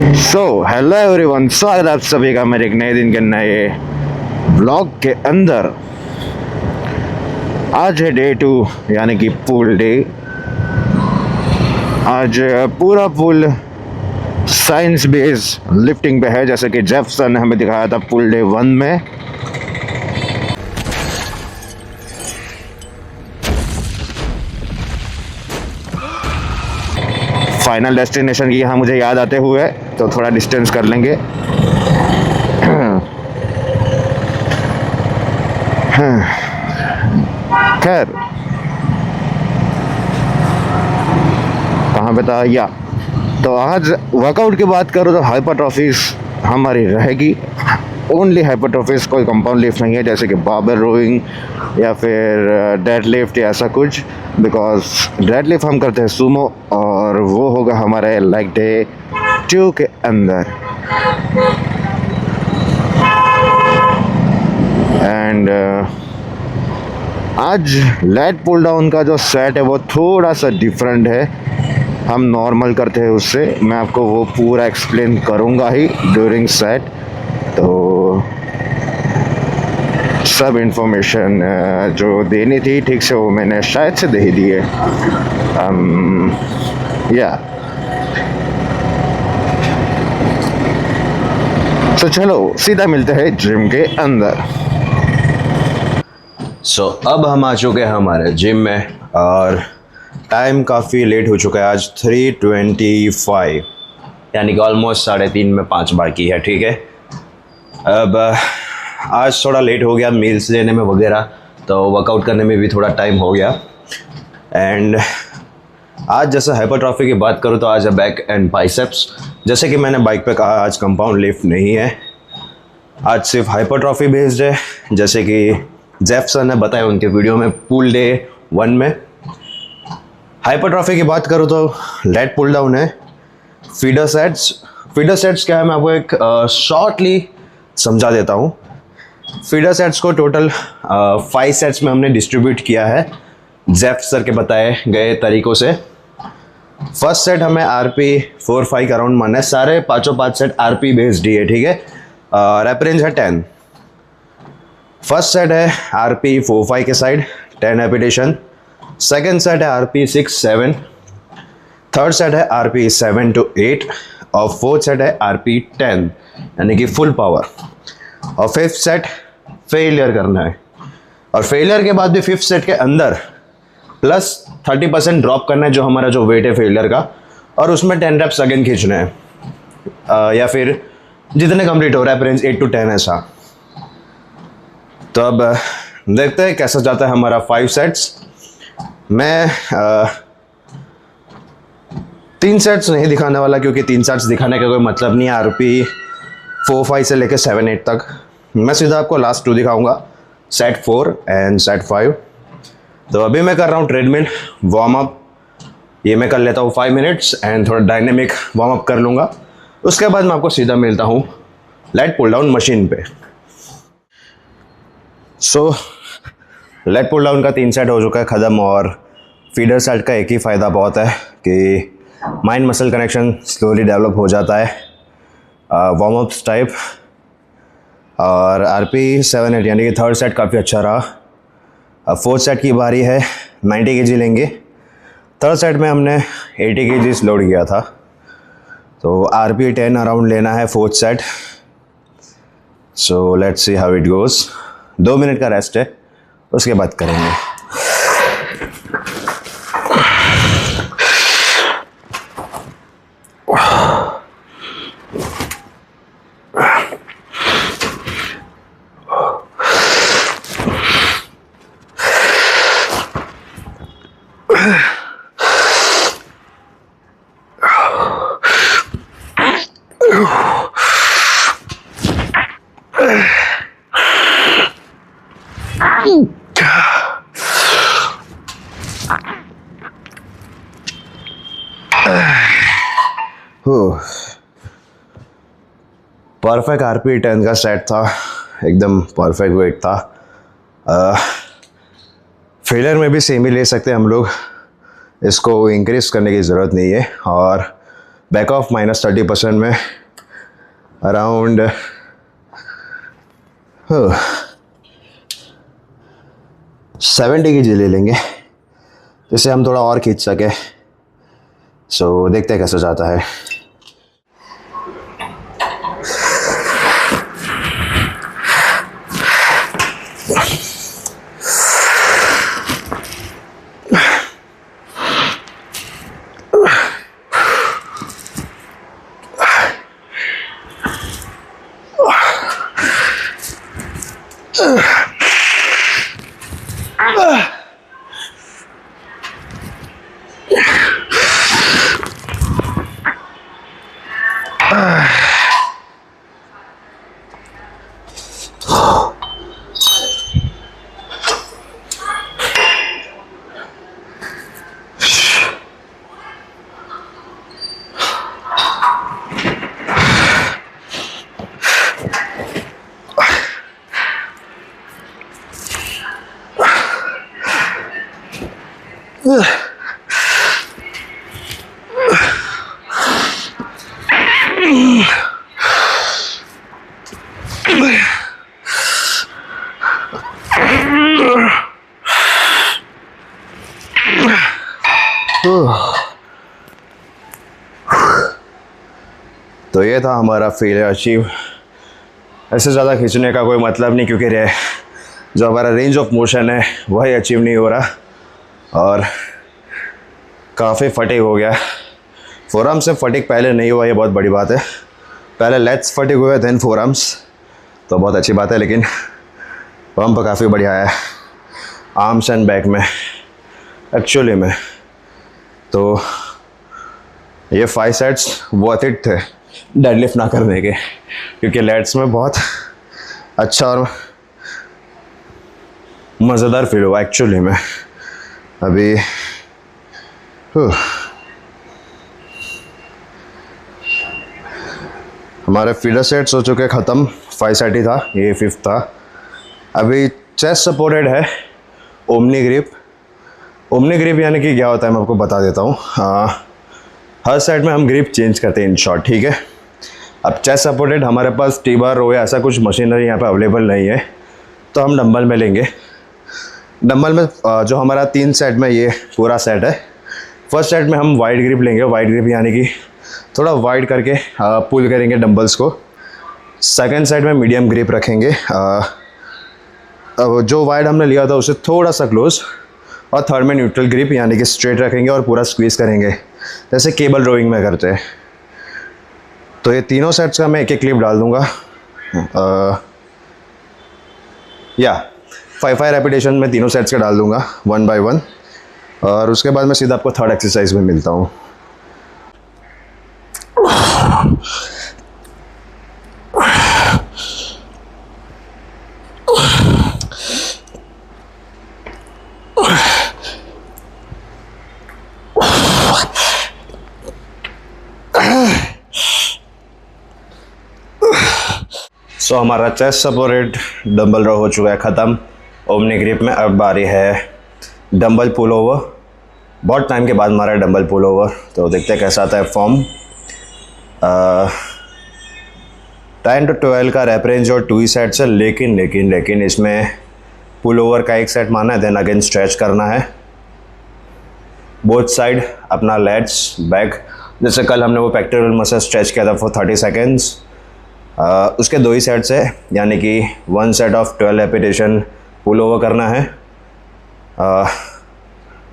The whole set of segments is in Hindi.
सो हेलो एवरीवन, स्वागत है आप सभी का मेरे एक नए दिन के नए ब्लॉग के अंदर। आज है डे 2 यानी कि पूल डे। आज पूरा पूल साइंस बेस लिफ्टिंग पे है, जैसे कि जेफसन ने हमें दिखाया था पूल डे 1 में। फाइनल डेस्टिनेशन की यहाँ मुझे याद आते हुए तो थोड़ा डिस्टेंस कर लेंगे। खैर, कहाँ पे था या तो आज वर्कआउट की बात करूँ तो हाइपरट्रॉफीज हमारी रहेगी। ओनली हाइपरट्रॉफीज, कोई कंपाउंड लिफ्ट नहीं है जैसे कि बारबेल रोइंग या फिर डेड लिफ्ट या ऐसा कुछ। बिकॉज डेड लिफ्ट हम करते हैं सूमो और वो होगा हमारे लाइक डे 2 के अंदर। एंड आज लेट पुल डाउन का जो सेट है वो थोड़ा सा डिफरेंट है, हम नॉर्मल करते हैं उससे। मैं आपको वो पूरा एक्सप्लेन करूँगा ही ड्यूरिंग सेट। तो सब इन्फॉर्मेशन जो देनी थी ठीक से वो मैंने शायद से दे ही दी है। या तो चलो सीधा मिलते हैं जिम के अंदर। अब हम आ चुके हैं हमारे जिम में और टाइम काफ़ी लेट हो चुका है। आज 3:25 यानी कि ऑलमोस्ट 3:30 में 5 बाकी है। ठीक है, अब आज थोड़ा लेट हो गया मील्स लेने में वगैरह, तो वर्कआउट करने में भी थोड़ा टाइम हो गया। एंड आज जैसे हाइपरट्रॉफी की बात करूँ तो आज है बैक एंड बाइसेप्स। जैसे कि मैंने बाइक पे कहा, आज कंपाउंड लिफ्ट नहीं है, आज सिर्फ हाइपरट्रॉफी बेस्ड है, जैसे कि जेफसन ने बताया उनके वीडियो में पूल डे 1 में। हाइपरट्रॉफी की बात करूँ तो लेट पुल डाउन है, फीडर सेट्स क्या है मैं आपको एक शॉर्टली समझा देता हूँ। फीडर सेट्स को टोटल 5 सेट्स में हमने डिस्ट्रीब्यूट किया है जेफ सर के बताए गए तरीक़ों से। फर्स्ट सेट हमें RP 4-5 का राउंड मारना है, सारे पाँचों 5 सेट RP बेस्ड ही है। ठीक है, रेप रेंज है 10। फर्स्ट सेट है RP 4-5 के साइड 10 रेपिटेशन। सेकेंड सेट है RP 6-7। थर्ड सेट है RP 7-8 और फोर्थ सेट है RP 10 यानी कि फुल पावर। और फिफ्थ सेट फेलियर करना है, और फेलियर के बाद भी फिफ्थ सेट के अंदर प्लस 30% ड्रॉप करना है जो हमारा जो वेट है फेलियर का, और उसमें 10 रेप्स अगेन खींचने हैं या फिर जितने कंप्लीट हो रहा है रेंज 8 to 10 ऐसा। तो अब देखते हैं कैसा जाता है हमारा 5 सेट्स। मैं 3 सेट्स नहीं दिखाने वाला क्योंकि 3 सेट्स दिखाने का कोई मतलब नहीं है RP 4-5 से लेकर 7-8 तक। मैं सीधा आपको लास्ट 2 दिखाऊंगा, सेट 4 एंड सेट 5। तो अभी मैं कर रहा हूँ ट्रेडमिल वार्म अप, ये मैं कर लेता हूँ 5 मिनट्स एंड थोड़ा डायनेमिक वार्म अप कर लूँगा। उसके बाद मैं आपको सीधा मिलता हूँ लेट पुल डाउन मशीन पे। लेट पुल डाउन का 3 सेट हो चुका है ख़त्म, और फीडर सेट का एक ही फ़ायदा बहुत है कि mind muscle connection slowly develop हो जाता है वार्म अप्स टाइप। और RP 7-8 यानी कि थर्ड सेट काफ़ी अच्छा रहा। अब फोर्थ सेट की बारी है, 90 kg लेंगे। थर्ड सेट में हमने 80 kg लोड किया था, तो RP 10 अराउंड लेना है fourth set. So let's see how it goes. 2 minute का रेस्ट है, उसके बाद करेंगे। परफेक्ट RP 10 का सेट था, एकदम परफेक्ट वेट था। फेलियर में भी सेम ही ले सकते हैं हम लोग, इसको इंक्रीज करने की ज़रूरत नहीं है। और बैक ऑफ -30% में अराउंड 70 की जी ले लेंगे, जिससे हम थोड़ा और खींच सके। सो देखते हैं कैसे जाता है। तो ये था हमारा फेलियर अचीव। ऐसे ज़्यादा खींचने का कोई मतलब नहीं, क्योंकि जो हमारा रेंज ऑफ मोशन है वही अचीव नहीं हो रहा और काफ़ी फटीग हो गया। फोरआर्म से फटीग पहले नहीं हुआ, ये बहुत बड़ी बात है। पहले लेग्स फटीग हुए देन फोरआर्म्स, तो बहुत अच्छी बात है, लेकिन पंप काफ़ी बढ़िया है आर्म्स एंड बैक में एक्चुअली में। तो ये 5 सेट्स वर्थ इट थे डेडलिफ्ट ना करने के, क्योंकि लेट्स में बहुत अच्छा और मज़ेदार फील हुआ एक्चुअली में। अभी हमारे फीडर सेट्स हो चुके ख़त्म। 5 सेट ही था, ये 5th था। अभी चेस्ट सपोर्टेड है ओमनी ग्रिप। ओमनी ग्रिप यानी कि क्या होता है मैं आपको बता देता हूँ। हर साइड में हम ग्रिप चेंज करते हैं इन शॉर्ट, ठीक है। अब चेस्ट सपोर्टेड हमारे पास टी बार रो या ऐसा कुछ मशीनरी यहाँ पे अवेलेबल नहीं है, तो हम डंबल में लेंगे। डंबल में जो हमारा 3 सेट में ये पूरा सेट है। फर्स्ट सेट में हम वाइड ग्रिप लेंगे। वाइड ग्रिप यानी कि थोड़ा वाइड करके पुल करेंगे डंबल्स को। सेकंड सेट में मीडियम ग्रिप रखेंगे। जो वाइड हमने लिया था उसे थोड़ा सा क्लोज, और थर्ड में न्यूट्रल ग्रिप यानी कि स्ट्रेट रखेंगे और पूरा स्क्वीज़ करेंगे, जैसे केबल रोइंग में करते हैं। तो ये तीनों सेट्स का मैं एक एक क्लिप डाल दूँगा। या 5 रेपिटेशन में तीनों सेट्स का डाल दूँगा 1 by 1, और उसके बाद मैं सीधा आपको थर्ड एक्सरसाइज में मिलता हूँ। सो हमारा चेस्ट सपोर्टेड डंबल रो हो चुका है ख़त्म ओमनी ग्रिप में। अब बारी है डंबल पुल ओवर। बहुत टाइम के बाद हमारा डंबल पुल ओवर, तो देखते हैं कैसा आता है फॉर्म। 10 to 12 का रैप रेंज और 2 ही सेट्स है, लेकिन इसमें पुल ओवर का एक सेट मारना है, देन अगेन स्ट्रेच करना है बोथ साइड अपना लेट्स बैक। जैसे कल हमने वो पेक्टोरल मसल स्ट्रेच किया था फॉर 30 सेकेंड्स। उसके 2 ही सेट्स है, यानी कि 1 set of 12 repetition pull over करना है।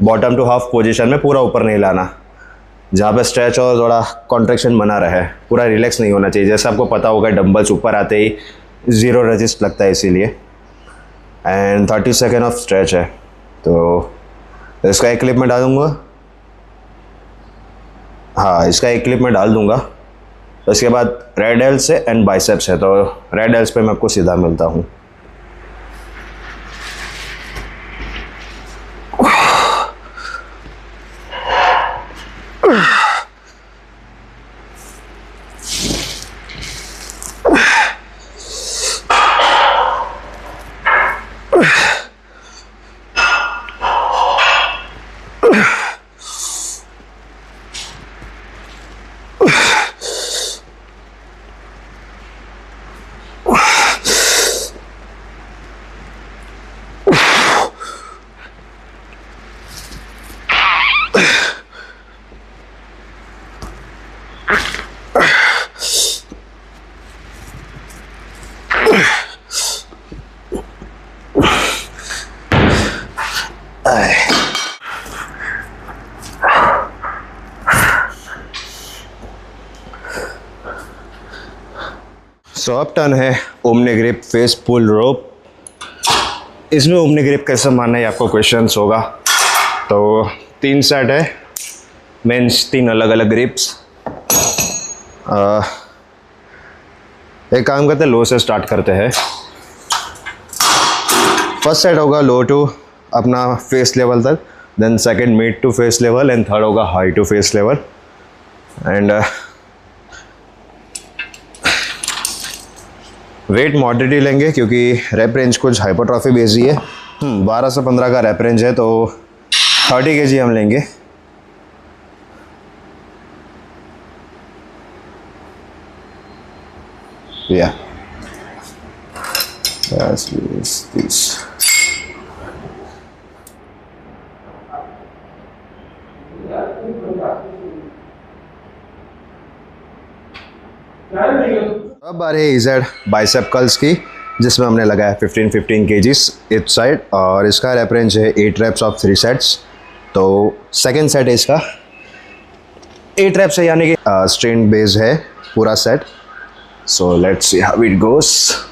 बॉटम टू हाफ पोजीशन में, पूरा ऊपर नहीं लाना, जहाँ पे स्ट्रेच और थोड़ा कॉन्ट्रैक्शन बना रहे, पूरा रिलैक्स नहीं होना चाहिए। जैसे आपको पता होगा डंबल्स ऊपर आते ही 0 रेजिस्ट लगता है, इसीलिए। एंड 30 सेकेंड ऑफ स्ट्रेच है, तो इसका एक क्लिप में डालूँगा। हाँ, इसका एक क्लिप में डाल दूँगा। उसके बाद रेड एल्स से एंड बाइसेप्स है, तो रेड एल्स पे मैं आपको सीधा मिलता हूँ। सो अब टर्न है ओमनी ग्रिप फेस पुल रोप। इसमें ओमनी ग्रिप कैसे मारना है आपको क्वेश्चंस होगा। तो 3 सेट है, मीन्स 3 अलग अलग ग्रिप्स। एक काम करते हैं, लो से स्टार्ट करते हैं। फर्स्ट सेट होगा लो टू अपना फेस लेवल तक, then second mid to face level and third होगा high to face level. And weight moderately लेंगे क्योंकि रैप रेंज कुछ हाइपरट्रॉफी बेसी है। 12 से 15 का रैप रेंज है, तो 30 kg हम लेंगे। Yeah. Yes, this. अब आ रही है इजेड बाइसेप कर्ल्स की, जिसमें हमने लगाया 15 kgs इच साइड, और इसका रैप रेंज है 8 reps ऑफ 3 sets। तो सेकेंड सेट है इसका 8 reps है, यानी कि स्ट्रेन बेस है पूरा set. So let's see how it goes.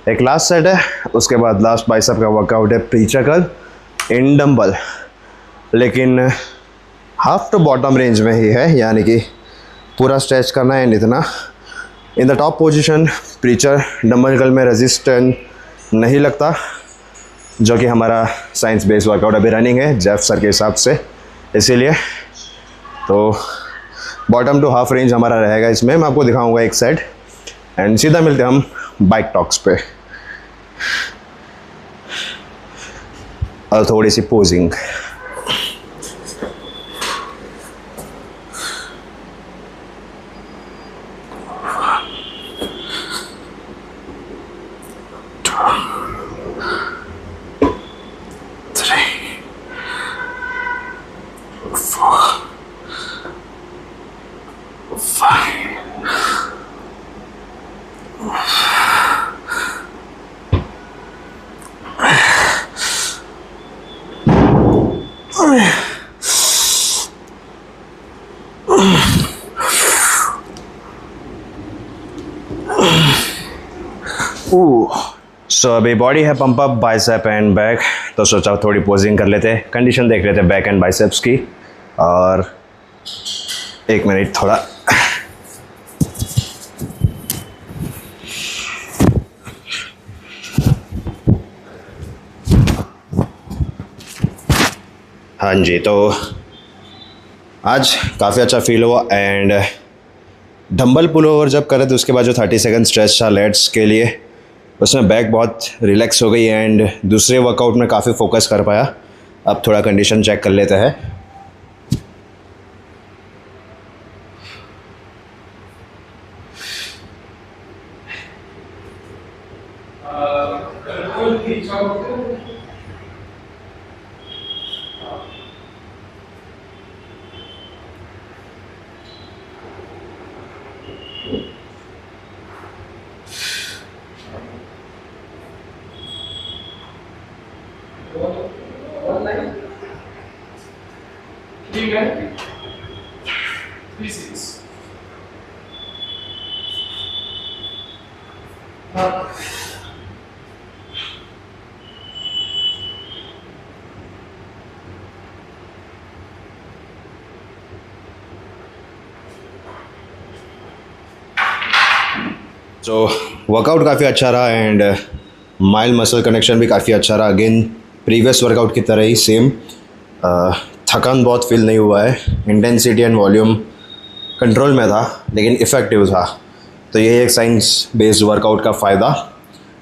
एक लास्ट सेट है, उसके बाद लास्ट बाइसेप का वर्कआउट है प्रीचर कर्ल इन डंबल, लेकिन हाफ टू बॉटम रेंज में ही है, यानी कि पूरा स्ट्रेच करना है इतना। In the top position preacher dumbbell curl में रेजिस्टेंस नहीं लगता, जो कि हमारा साइंस बेस्ड वर्कआउट अभी रनिंग है जेफ सर के हिसाब से, इसीलिए तो बॉटम टू हाफ रेंज हमारा रहेगा इसमें। मैं आपको दिखाऊंगा एक सेट एंड सीधा मिलते हैं हम बाइक टॉक्स पे और थोड़ी सी पोजिंग। सो अभी बॉडी है pump up bicep and back, तो सोचा थोड़ी पोजिंग कर लेते, कंडीशन देख लेते बैक एंड बाइसेप्स की। और 1 मिनट थोड़ा हाँ जी, तो आज काफ़ी अच्छा फील हुआ। एंड डंबल पुल ओवर जब करे तो उसके बाद जो 30 सेकंड स्ट्रेच था लेट्स के लिए, उसमें बैक बहुत रिलैक्स हो गई एंड दूसरे वर्कआउट में काफ़ी फोकस कर पाया। अब थोड़ा कंडीशन चेक कर लेते हैं। तो वर्कआउट काफ़ी अच्छा रहा एंड माइल्ड मसल कनेक्शन भी काफ़ी अच्छा रहा। अगेन प्रीवियस वर्कआउट की तरह ही सेम, थकान बहुत फील नहीं हुआ है। इंटेंसिटी एंड वॉल्यूम कंट्रोल में था लेकिन इफ़ेक्टिव था। तो ये एक साइंस बेस्ड वर्कआउट का फ़ायदा।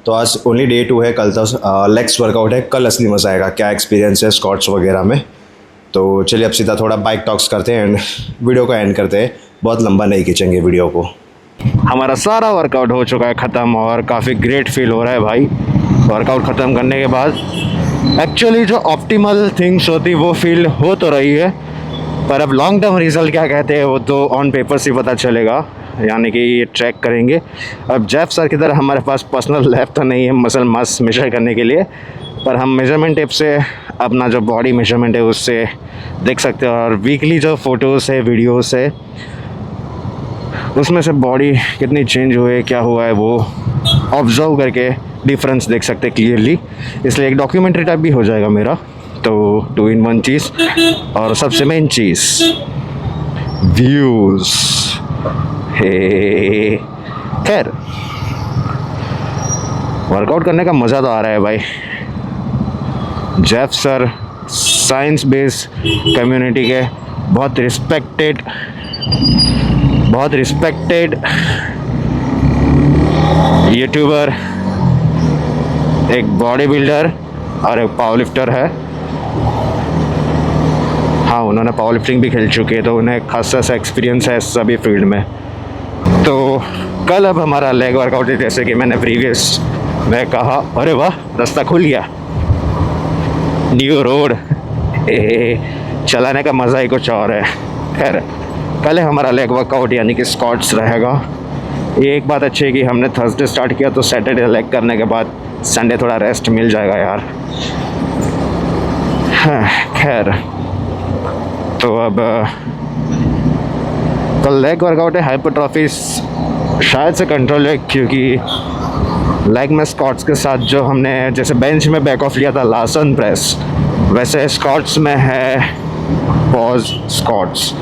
तो आज ओनली डे 2 है, कल तो लेग्स वर्कआउट है, कल असली मज़ा आएगा क्या एक्सपीरियंस है स्क्वाट्स वगैरह में। तो चलिए अब सीधा थोड़ा बाइक टॉक्स करते हैं एंड वीडियो को एंड करते हैं, बहुत लंबा नहीं खींचेंगे वीडियो को। हमारा सारा वर्कआउट हो चुका है ख़त्म और काफ़ी ग्रेट फील हो रहा है भाई। वर्कआउट ख़त्म करने के बाद एक्चुअली जो ऑप्टिमल थिंग्स होती वो फील हो तो रही है, पर अब लॉन्ग टर्म रिजल्ट क्या कहते हैं वो तो ऑन पेपर से पता चलेगा, यानी कि ये ट्रैक करेंगे। अब जेफ सर की तरह हमारे पास पर्सनल लैब तो नहीं है मसल मास मेजर करने के लिए, पर हम मेजरमेंट टेप से अपना जो बॉडी मेजरमेंट है उससे देख सकते हैं, और वीकली जो फ़ोटोज़ है वीडियोस है उसमें से बॉडी कितनी चेंज हुई है क्या हुआ है वो ऑब्जर्व करके डिफरेंस देख सकते हैं क्लियरली। इसलिए एक डॉक्यूमेंट्री टाइप भी हो जाएगा मेरा, तो 2 in 1 चीज़। और सबसे मेन चीज़ व्यूज़। हे खैर वर्कआउट करने का मज़ा तो आ रहा है भाई। Jeff sir science based community के बहुत रिस्पेक्टेड यूट्यूबर, एक बॉडी बिल्डर और एक पावर लिफ्टर है। हाँ, उन्होंने पावर लिफ्टिंग भी खेल चुकी है तो उन्हें खासा सा एक्सपीरियंस है सभी फील्ड में। तो कल अब हमारा लेग वर्कआउट है, जैसे कि मैंने प्रीवियस में कहा। अरे वाह, रास्ता खुल गया, न्यू रोड। चलाने का मज़ा ही कुछ और है। खैर कल है हमारा लेग वर्कआउट यानी कि स्क्वाट्स रहेगा। ये एक बात अच्छी है कि हमने थर्सडे स्टार्ट किया तो सैटरडे लेग करने के बाद संडे थोड़ा रेस्ट मिल जाएगा यार। हाँ, खैर तो अब कल लेग वर्कआउट है। हाइपरट्रॉफी शायद से कंट्रोल है, क्योंकि लेग में स्क्वाट्स के साथ जो हमने जैसे बेंच में बैक ऑफ लिया था लासन प्रेस, वैसे स्क्वाट्स में है पॉज स्क्वाट्स।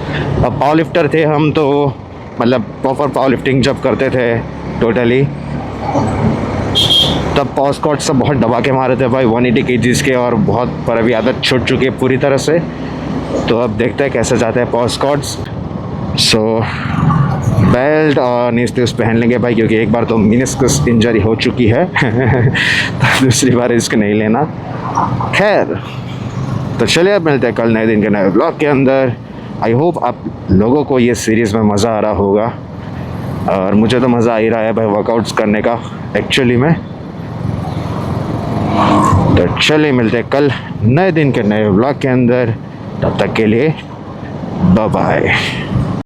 अब पावर लिफ्टर थे हम तो मतलब प्रॉपर पावर लिफ्टिंग जब करते थे टोटली, तब पॉज स्क्वाट्स सब बहुत दबा के मारे थे भाई 180 kgs के, और बहुत पर अभी आदत छूट चुकी है पूरी तरह से। तो अब देखते हैं कैसे जाते हैं पॉज स्क्वाट्स। सो बेल्ट और नी स्लीव्स पहन लेंगे भाई, क्योंकि एक बार तो मेनिस्कस इंजरी हो चुकी है तो दूसरी बार रिस्क नहीं लेना। खैर तो चलिए अब मिलते हैं कल नए दिन के नए ब्लॉग के अंदर। आई होप आप लोगों को ये सीरीज़ में मज़ा आ रहा होगा, और मुझे तो मज़ा आ ही रहा है भाई वर्कआउट्स करने का एक्चुअली में। तो चलिए मिलते हैं कल नए दिन के नए ब्लॉग के अंदर, तब तक के लिए बाय बाय।